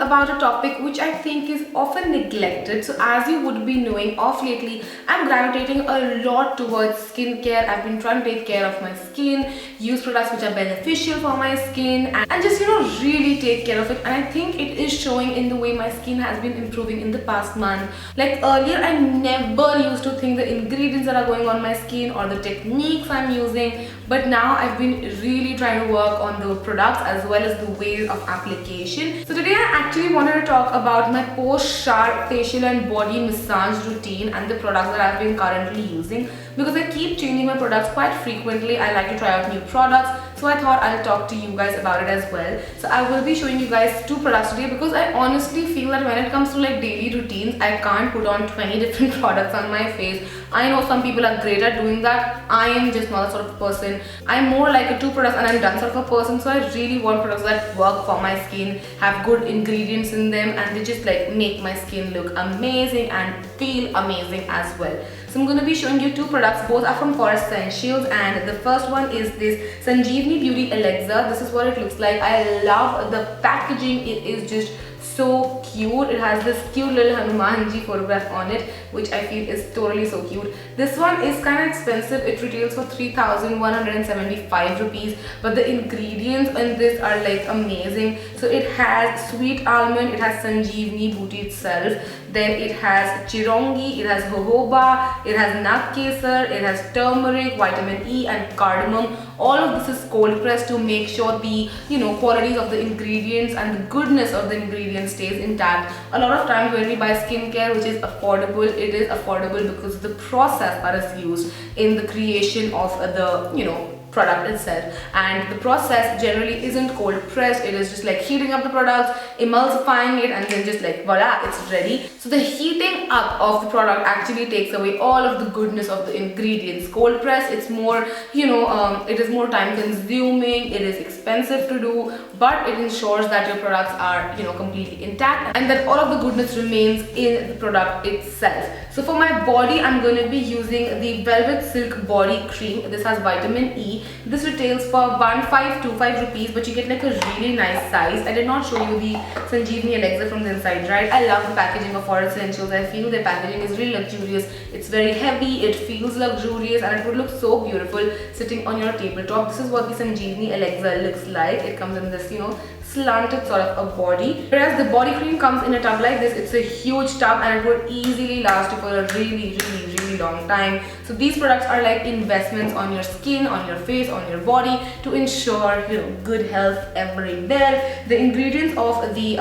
about a topic which I think is often neglected. So as you would be knowing, of lately I'm gravitating a lot towards skincare. I've been trying to take care of my skin, use products which are beneficial for my skin, and just really take care of it. And I think it is showing in the way my skin has been improving in the past month. Like earlier, I never used to think the ingredients that are going on my skin or the techniques I'm using, but now I've been really trying to work on the products as well as the ways of application. So today I actually wanted to talk about my post-shower facial and body massage routine and the products that I've been currently using, because I keep changing my products quite frequently. I like to try out new products, so I thought I'll talk to you guys about it as well. So I will be showing you guys 2 products today, because I honestly feel that when it comes to like daily routines, I can't put on 20 different products on my face. I know some people are great at doing that. I am just not that sort of person. I'm more like a 2 products and I'm done sort of a person. So I really want products that work for my skin, have good ingredients in them, and they just like make my skin look amazing and feel amazing as well. So I'm going to be showing you 2 products. Both are from Forest Essentials, and the first one is this Sanjeevani Beauty Elixir. This is what it looks like. I love the packaging. It is just so cute. It has this cute little Hanumanji photograph on it, which I feel is totally so cute. This one is kind of expensive. It retails for 3,175 rupees, but the ingredients in this are like amazing. So it has sweet almond, it has Sanjeevani booty itself, then it has chirongi, it has jojoba, it has nag kesar, it has turmeric, vitamin E and cardamom. All of this is cold pressed to make sure the qualities of the ingredients and the goodness of the ingredients stays intact. A lot of times when we buy skincare which is affordable, it is affordable because of the process that is used in the creation of the product itself, and the process generally isn't cold pressed. It is just like heating up the product, emulsifying it, and then just like voila, it's ready. So the heating up of the product actually takes away all of the goodness of the ingredients. Cold press, it's more it is more time consuming, it is expensive to do, but it ensures that your products are completely intact and that all of the goodness remains in the product itself. So for my body, I'm going to be using the Velvet Silk Body Cream. This has vitamin E. This retails for 1525 rupees, but you get like a really nice size. I did not show you the Sanjeevani Elixir from the inside, right? I love the packaging of Forest Essentials. I feel their packaging is really luxurious. It's very heavy, it feels luxurious, and it would look so beautiful sitting on your tabletop. This is what the Sanjeevani Elixir looks like. It comes in this, slanted sort of a body. Whereas the body cream comes in a tub like this. It's a huge tub and it would easily last you for a really long time. So these products are like investments on your skin, on your face, on your body, to ensure good health everywhere. The ingredients of the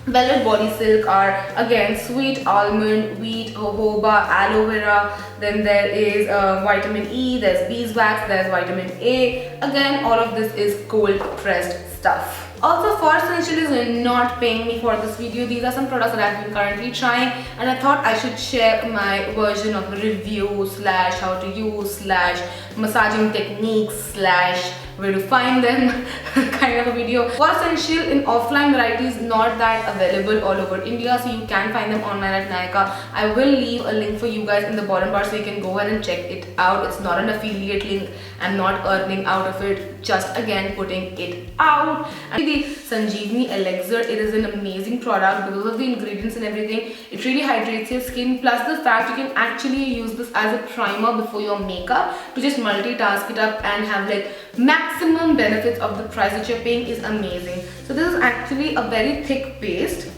Velvet Body Silk are again sweet almond, wheat, jojoba, aloe vera, then there is vitamin E, there's beeswax, there's vitamin A. Again, all of this is cold pressed stuff. Also, Forest Essentials is not paying me for this video. These are some products that I've been currently trying, and I thought I should share my version of the review slash how to use slash massaging techniques slash where to find them kind of a video. Forest Essential in offline varieties not that available all over India, so you can find them online at Nykaa. I will leave a link for you guys in the bottom bar so you can go ahead and check it out. It's not an affiliate link. I'm not earning out of it, just again putting it out. And the Sanjeevani Elixir, it is an amazing product because of the ingredients and everything. It really hydrates your skin, plus the fact you can actually use this as a primer before your makeup to just multitask it up and have like maximum benefits of the price that you're paying is amazing. So this is actually a very thick paste.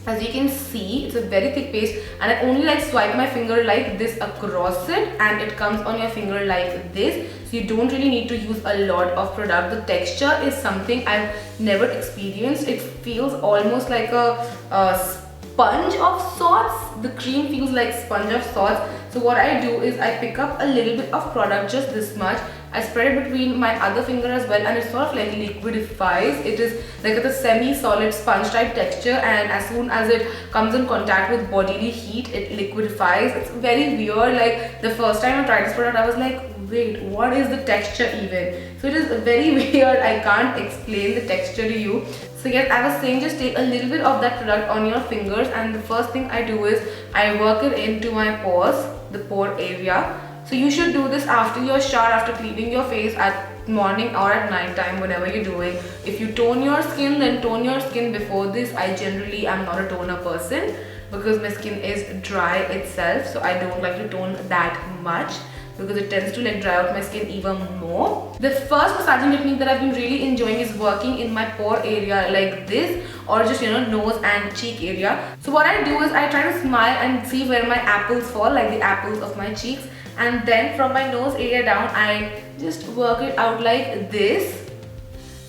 As you can see, it's a very thick paste, and I only like swipe my finger like this across it, and it comes on your finger like this. So you don't really need to use a lot of product. The texture is something I've never experienced. It feels almost like a sponge of sorts. The cream feels like sponge of sorts. So what I do is I pick up a little bit of product, just this much. I spread it between my other finger as well, and it sort of like liquidifies. It is like a semi-solid sponge type texture, and as soon as it comes in contact with bodily heat, it liquidifies. It's very weird. Like the first time I tried this product, I was like, wait, what is the texture even? So it is very weird. I can't explain the texture to you. So yes, I was saying, just take a little bit of that product on your fingers, and the first thing I do is I work it into my pores, the pore area. So you should do this after your shower, after cleaning your face at morning or at night time, whenever you're doing. If you tone your skin, then tone your skin before this. I generally am not a toner person because my skin is dry itself, so I don't like to tone that much because it tends to like dry out my skin even more. The first massaging technique that I've been really enjoying is working in my pore area like this, or just, you know, nose and cheek area. So what I do is I try to smile and see where my apples fall, like the apples of my cheeks, and then from my nose area down I just work it out like this.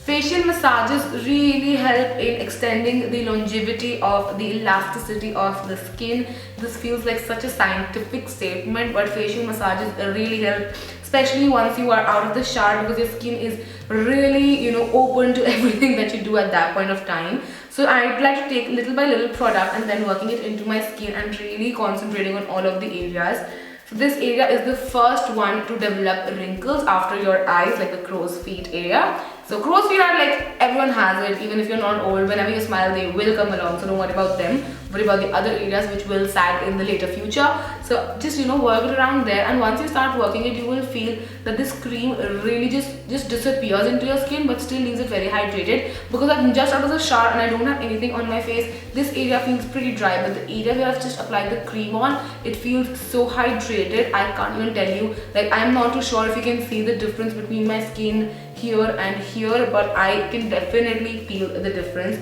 Facial massages really help in extending the longevity of the elasticity of the skin. This feels like such a scientific statement, but facial massages really help, especially once you are out of the shower, because your skin is really, you know, open to everything that you do at that point of time. So I'd like to take little by little product and then working it into my skin and really concentrating on all of the areas. So this area is the first one to develop wrinkles after your eyes, like the crow's feet area. So crow's feet are like, everyone has it, even if you're not old. Whenever you smile, they will come along, so don't worry about them. Worry about the other areas which will sag in the later future. So just, you know, work it around there, and once you start working it, you will feel that this cream really just disappears into your skin but still leaves it very hydrated. Because I'm just out of the shower and I don't have anything on my face, this area feels pretty dry, but the area where I've just applied the cream on, it feels so hydrated. I can't even tell you, like, I'm not too sure if you can see the difference between my skin here and here, but I can definitely feel the difference.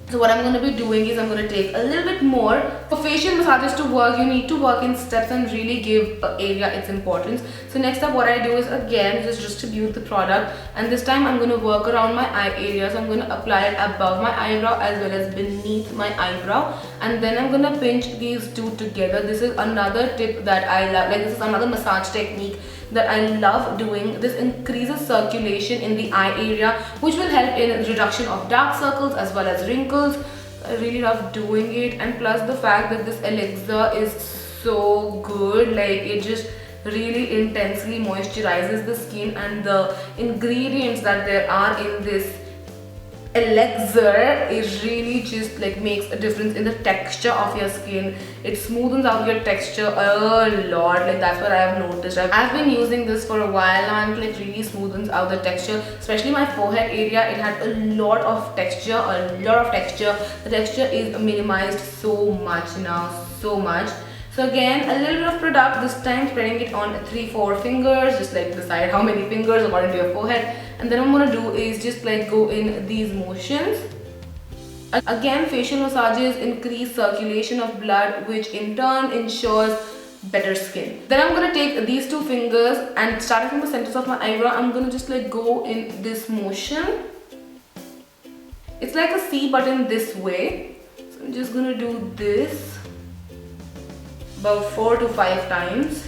So what I'm going to be doing is I'm going to take a little bit more. For facial massages to work, you need to work in steps and really give area its importance. So next up, what I do is again just distribute the product, and this time I'm going to work around my eye area. So I'm going to apply it above my eyebrow as well as beneath my eyebrow, and then I'm going to pinch these two together. This is another tip that I love, like this is another massage technique that I love doing. This increases circulation in the eye area, which will help in reduction of dark circles as well as wrinkles. I really love doing it, and plus the fact that this elixir is so good, like it just really intensely moisturizes the skin, and the ingredients that there are in this elixir, it really just like makes a difference in the texture of your skin. It smoothens out your texture a lot, like that's what I have noticed. I've been using this for a while and it like really smoothens out the texture, especially my forehead area. It had a lot of texture, the texture is minimized so much now, so much. So again, a little bit of product, this time spreading it on 3-4 fingers, just like decide how many fingers according to your forehead. And then what I'm gonna do is just like go in these motions. Again, facial massages increase circulation of blood, which in turn ensures better skin. Then I'm gonna take these two fingers and starting from the centers of my eyebrow, I'm gonna just like go in this motion. It's like a C button this way. So I'm just gonna do this about 4 to 5 times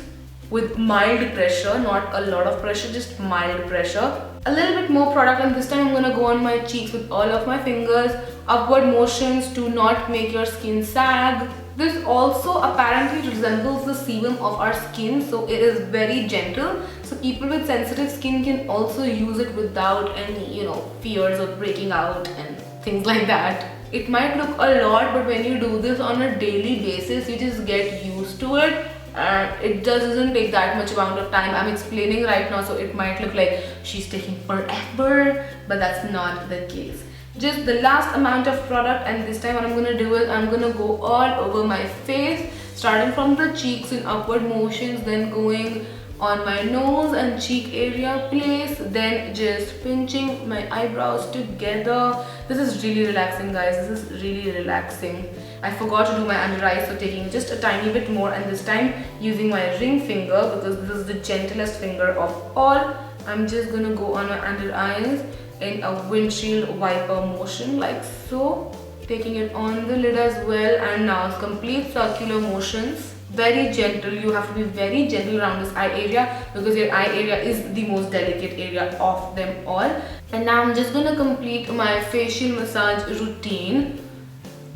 with mild pressure, not a lot of pressure, just mild pressure. A little bit more product, and this time I'm gonna go on my cheeks with all of my fingers. Upward motions to not make your skin sag. This also apparently resembles the sebum of our skin, so it is very gentle. So people with sensitive skin can also use it without any, you know, fears of breaking out and things like that. It might look a lot, but when you do this on a daily basis, you just get used to it, and it just doesn't take that much amount of time. I'm explaining right now, so it might look like she's taking forever, but that's not the case. Just the last amount of product, and this time what I'm gonna do is I'm gonna go all over my face, starting from the cheeks in upward motions, then going on my nose and cheek area place, then just pinching my eyebrows together. This is really relaxing, guys. This is really relaxing. I forgot to do my under eyes, so taking just a tiny bit more, and this time using my ring finger because this is the gentlest finger of all. I'm just gonna go on my under eyes in a windshield wiper motion like so, taking it on the lid as well, and now complete circular motions. Very gentle, you have to be very gentle around this eye area because your eye area is the most delicate area of them all. And now I'm just gonna complete my facial massage routine.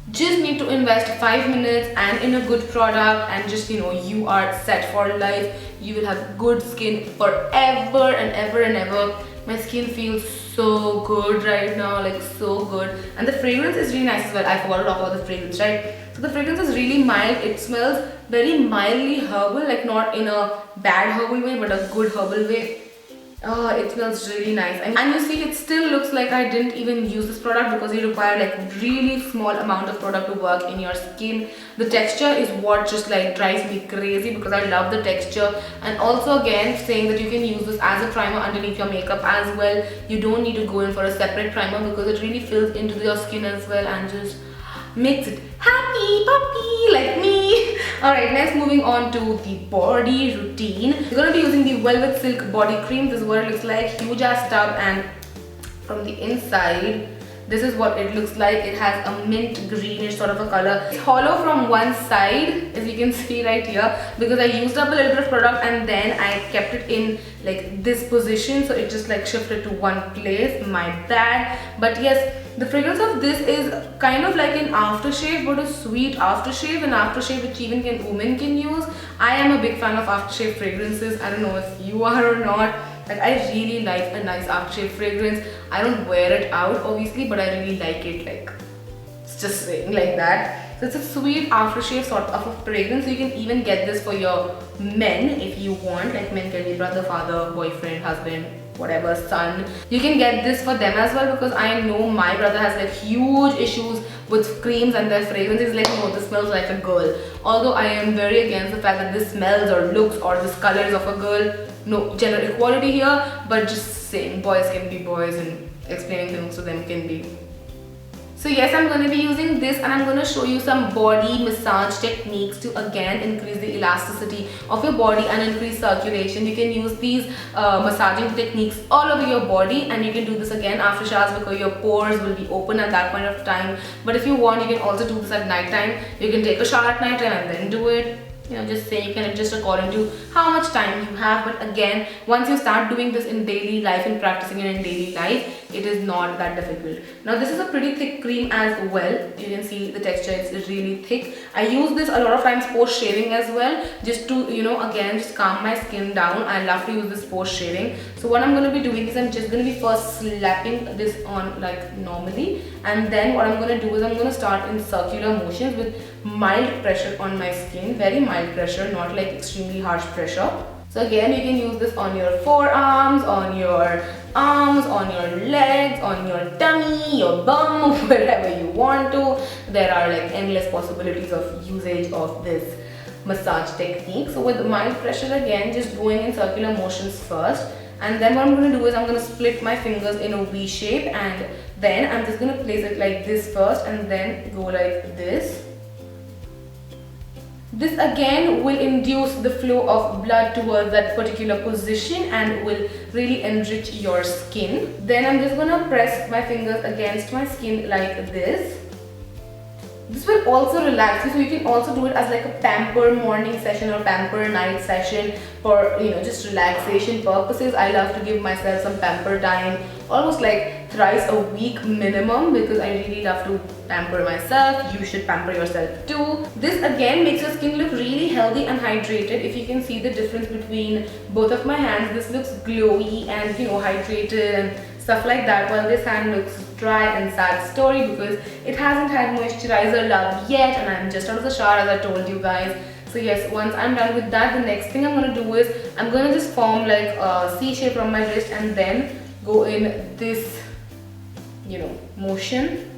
Just need to invest 5 minutes and in a good product, and just, you know, you are set for life. You will have good skin forever and ever and ever. My skin feels so good right now, like so good. And the fragrance is really nice as well. I forgot to talk about the fragrance, right? So the fragrance is really mild. It smells very mildly herbal, like not in a bad herbal way, but a good herbal way. Oh, it smells really nice. And you see, it still looks like I didn't even use this product because you require like really small amount of product to work in your skin. The texture is what just like drives me crazy because I love the texture. And also again, saying that you can use this as a primer underneath your makeup as well. You don't need to go in for a separate primer because it really fills into your skin as well and just makes it happy puppy like me. Alright, next moving on to the body routine. We're gonna be using the Velvet Silk body cream. This is what it looks like, huge ass tub, and from the inside this is what it looks like. It has a mint greenish sort of a color. It's hollow from one side, as you can see right here, because I used up a little bit of product and then I kept it in like this position, so it just like shifted to one place. My bad. But yes, the fragrance of this is kind of like an aftershave, but a sweet aftershave, an aftershave which even women can use. I am a big fan of aftershave fragrances. I don't know if you are or not. Like, I really like a nice aftershave fragrance. I don't wear it out obviously, but I really like it, like, it's just saying like that. So it's a sweet aftershave sort of a fragrance. So you can even get this for your men if you want. Like, men can be brother, father, boyfriend, husband, whatever, son. You can get this for them as well, because I know my brother has like huge issues with creams and their fragrances. Like, no, this smells like a girl. Although I am very against the fact that this smells or looks or this color is of a girl. No gender equality here, but just saying boys can be boys and explaining things to them can be. So yes, I'm going to be using this and I'm going to show you some body massage techniques to again increase the elasticity of your body and increase circulation. You can use these massaging techniques all over your body, and you can do this again after showers because your pores will be open at that point of time. But if you want, you can also do this at night time. You can take a shower at night time and then do it. You know, just say you can adjust according to how much time you have. But again, once you start doing this in daily life and practicing it in daily life, it is not that difficult. Now this is a pretty thick cream as well. You can see the texture, it's really thick. I use this a lot of times post shaving as well, just to, you know, again just calm my skin down. I love to use this post shaving. So what I'm going to be doing is I'm just going to be first slapping this on like normally, and then what I'm going to do is I'm going to start in circular motions with mild pressure on my skin, very mild pressure, not like extremely harsh pressure. So again, you can use this on your forearms, on your arms, on your legs, on your tummy, your bum, wherever you want to. There are like endless possibilities of usage of this massage technique. So with mild pressure, again, just going in circular motions first. And then what I'm going to do is I'm going to split my fingers in a V shape, and then I'm just going to place it like this first and then go like this. This again will induce the flow of blood towards that particular position and will really enrich your skin. Then I'm just going to press my fingers against my skin like this. This will also relax you, so you can also do it as like a pamper morning session or pamper night session for, you know, just relaxation purposes. I love to give myself some pamper time, almost like thrice a week minimum, because I really love to pamper myself. You should pamper yourself too. This again makes your skin look really healthy and hydrated. If you can see the difference between both of my hands, this looks glowy and, you know, hydrated and stuff like that, while this hand looks dry and sad story because it hasn't had moisturizer love yet, and I'm just out of the shower as I told you guys. So yes, once I'm done with that, the next thing I'm going to do is I'm going to just form like a C shape from my wrist and then go in this, you know, motion.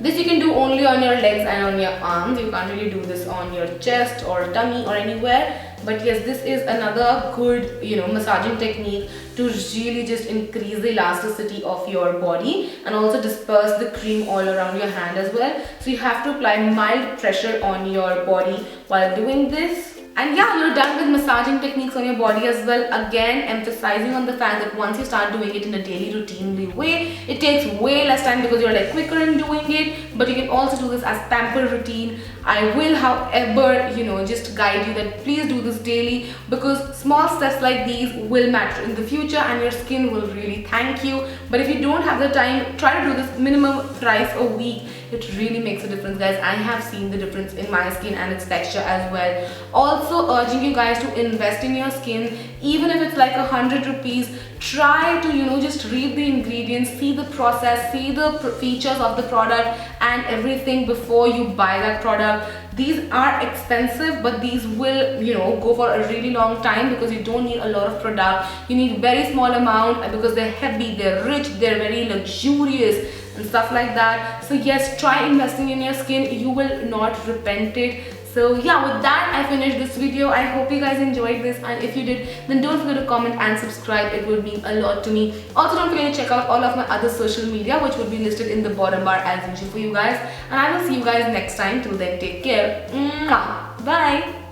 This you can do only on your legs and on your arms. You can't really do this on your chest or tummy or anywhere. But yes, this is another good, you know, massaging technique to really just increase the elasticity of your body and also disperse the cream all around your hand as well. So you have to apply mild pressure on your body while doing this. And yeah, you're done with massaging techniques on your body as well. Again, emphasizing on the fact that once you start doing it in a daily routinely way, it takes way less time because you're like quicker in doing it. But you can also do this as pamper routine. I will, however, you know, just guide you that please do this daily, because small steps like these will matter in the future and your skin will really thank you. But if you don't have the time, try to do this minimum thrice a week. It really makes a difference, guys. I have seen the difference in my skin and its texture as well. Also urging you guys to invest in your skin, even if it's like 100 rupees. Try to, you know, just read the ingredients, see the process, see the features of the product, and everything before you buy that product. These are expensive, but these will, you know, go for a really long time because you don't need a lot of product. You need very small amount because they're heavy, they're rich, they're very luxurious and stuff like that. So yes, try investing in your skin. You will not repent it. So yeah, with that I finished this video. I hope you guys enjoyed this, and if you did, then don't forget to comment and subscribe. It would mean a lot to me. Also, don't forget to check out all of my other social media, which will be listed in the bottom bar as usual for you guys, and I will see you guys next time. Till then, take care. Mwah. Bye.